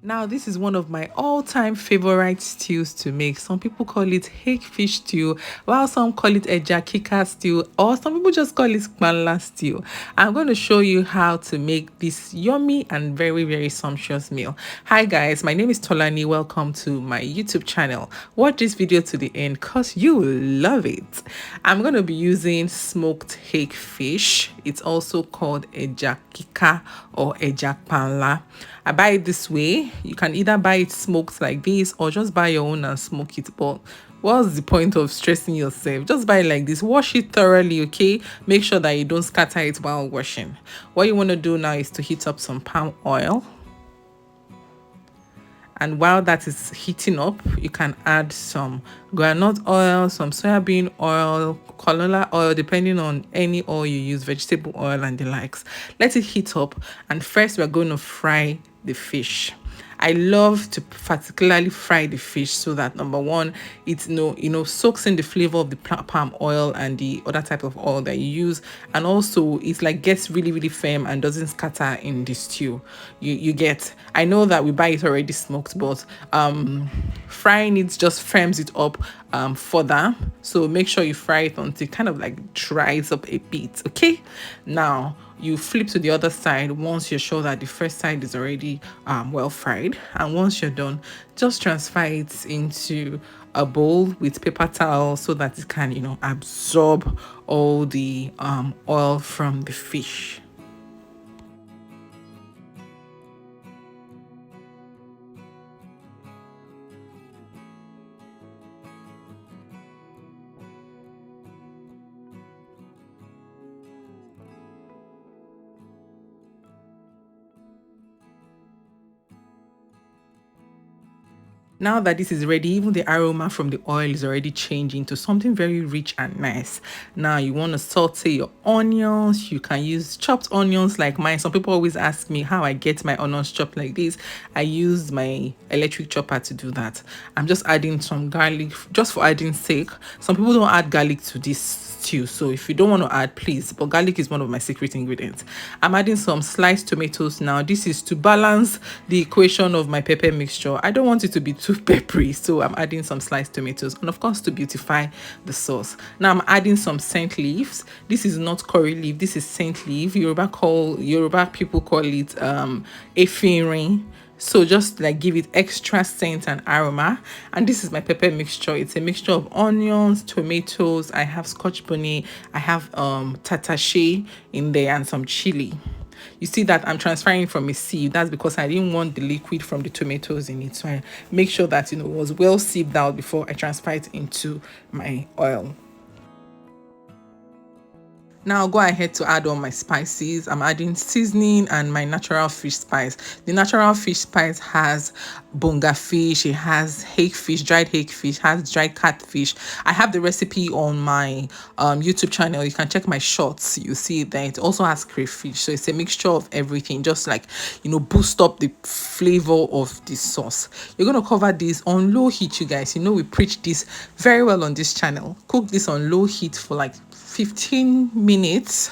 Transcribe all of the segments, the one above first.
Now, this is one of my all-time favorite stews to make. Some people call it fish stew, while some call it a Kika stew, or some people just call it Panla stew. I'm going to show you how to make this yummy and very, very sumptuous meal. Hi guys, my name is Tolani. Welcome to my YouTube channel. Watch this video to the end because you will love it. I'm going to be using smoked fish. It's also called a Kika or a Panla. I buy it this way. You can either buy it smoked like this or just buy your own and smoke it. But what's the point of stressing yourself? Just buy it like this. Wash it thoroughly, okay? Make sure that you don't scatter it while washing. What you want to do now is to heat up some palm oil. And while that is heating up, you can add some groundnut oil, some soybean oil, canola oil, depending on any oil you use, vegetable oil and the likes. Let it heat up, and first we're going to fry the fish. I love to particularly fry the fish so that number one, it soaks in the flavor of the palm oil and the other type of oil that you use, and also it's like gets really, really firm and doesn't scatter in the stew. You get. I know that we buy it already smoked, but frying it just firms it up further. So make sure you fry it until it kind of like dries up a bit. Okay, now you flip to the other side once you're sure that the first side is already well fried, and once you're done, just transfer it into a bowl with paper towel so that it can absorb all the oil from the fish. Now that this is ready, even the aroma from the oil is already changing to something very rich and nice. Now you want to saute your onions. You can use chopped onions like mine. Some people always ask me how I get my onions chopped like this. I use my electric chopper to do that. I'm just adding some garlic just for adding sake. Some people don't add garlic to this stew, so if you don't want to add, please, but garlic is one of my secret ingredients. I'm adding some sliced tomatoes now. This is to balance the equation of my pepper mixture. I don't want it to be too peppery, so I'm adding some sliced tomatoes, and of course to beautify the sauce. Now I'm adding some scent leaves. This is not curry leaf, this is scent leaf. Yoruba people call it Simmering. So just like give it extra scent and aroma. And this is my pepper mixture. It's a mixture of onions, tomatoes. I have scotch bonnet. I have tatashe in there and some chili. You see that I'm transferring from a sieve. That's because I didn't want the liquid from the tomatoes in it. So I make sure that it was well sieved out before I transfer it into my oil. Now go ahead to add all my spices. I'm adding seasoning and my natural fish spice. The natural fish spice has bonga fish, it has fish, dried fish, has dried catfish. I have the recipe on my YouTube channel. You can check my shorts. You see that it also has crayfish. So it's a mixture of everything, just like boost up the flavor of the sauce. You're going to cover this on low heat, you guys. We preach this very well on this channel. Cook this on low heat for like 15 minutes,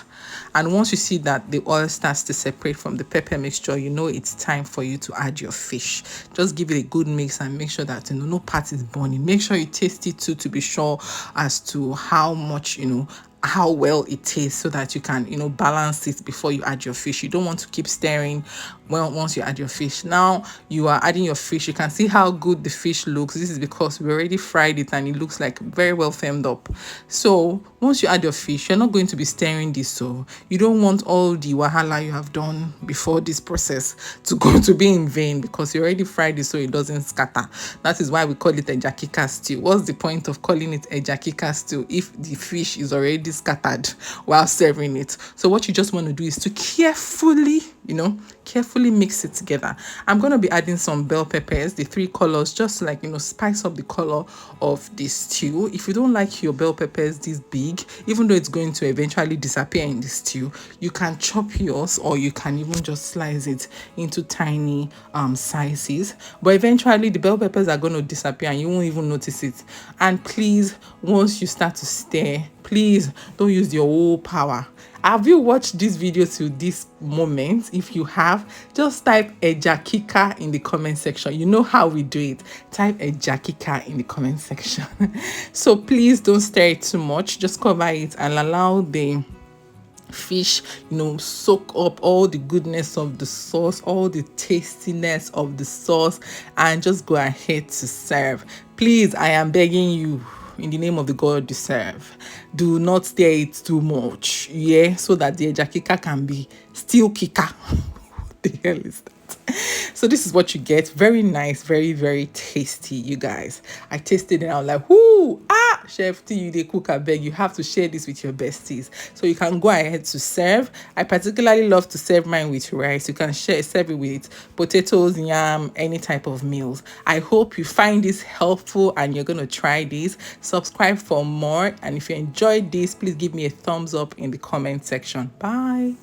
and once you see that the oil starts to separate from the pepper mixture, it's time for you to add your fish. Just give it a good mix and make sure that no part is burning. Make sure you taste it too, to be sure as to how much how well it tastes, so that you can balance it before you add your fish. You don't want to keep stirring once you add your fish. Now you are adding your fish. You can see how good the fish looks. This is because we already fried it and it looks like very well firmed up. So once you add your fish, you're not going to be stirring this, so you don't want all the wahala you have done before this process to be in vain, because you already fried it so it doesn't scatter. That is why we call it a Kika stew. What's the point of calling it a Kika stew if the fish is already scattered while serving it? So what you just want to do is to carefully mix it together. I'm going to be adding some bell peppers, the 3 colors, just like spice up the color of this stew. If you don't like your bell peppers this big, even though it's going to eventually disappear in the stew, you can chop yours, or you can even just slice it into tiny sizes. But eventually the bell peppers are going to disappear and you won't even notice it. And please, once you start to stir, Please don't use your whole power. Have you watched this video to this moment? If you have, just type Eja Kika in the comment section. You know how we do it. Type Eja Kika in the comment section. So please don't stir it too much. Just cover it and allow the fish, soak up all the goodness of the sauce, all the tastiness of the sauce, and just go ahead to serve. Please, I am begging you, in the name of the God you serve, do not stir it too much, so that the ejakika can be still kika. What the hell is that? So this is what you get. Very nice, very, very tasty, you guys. I tasted it and I was like, whoo, Chef T, you dey cook, I beg. You have to share this with your besties. So you can go ahead to serve. I particularly love to serve mine with rice. You can serve it with potatoes, yam, any type of meals. I hope you find this helpful and you're going to try this. Subscribe for more. And if you enjoyed this, please give me a thumbs up in the comment section. Bye.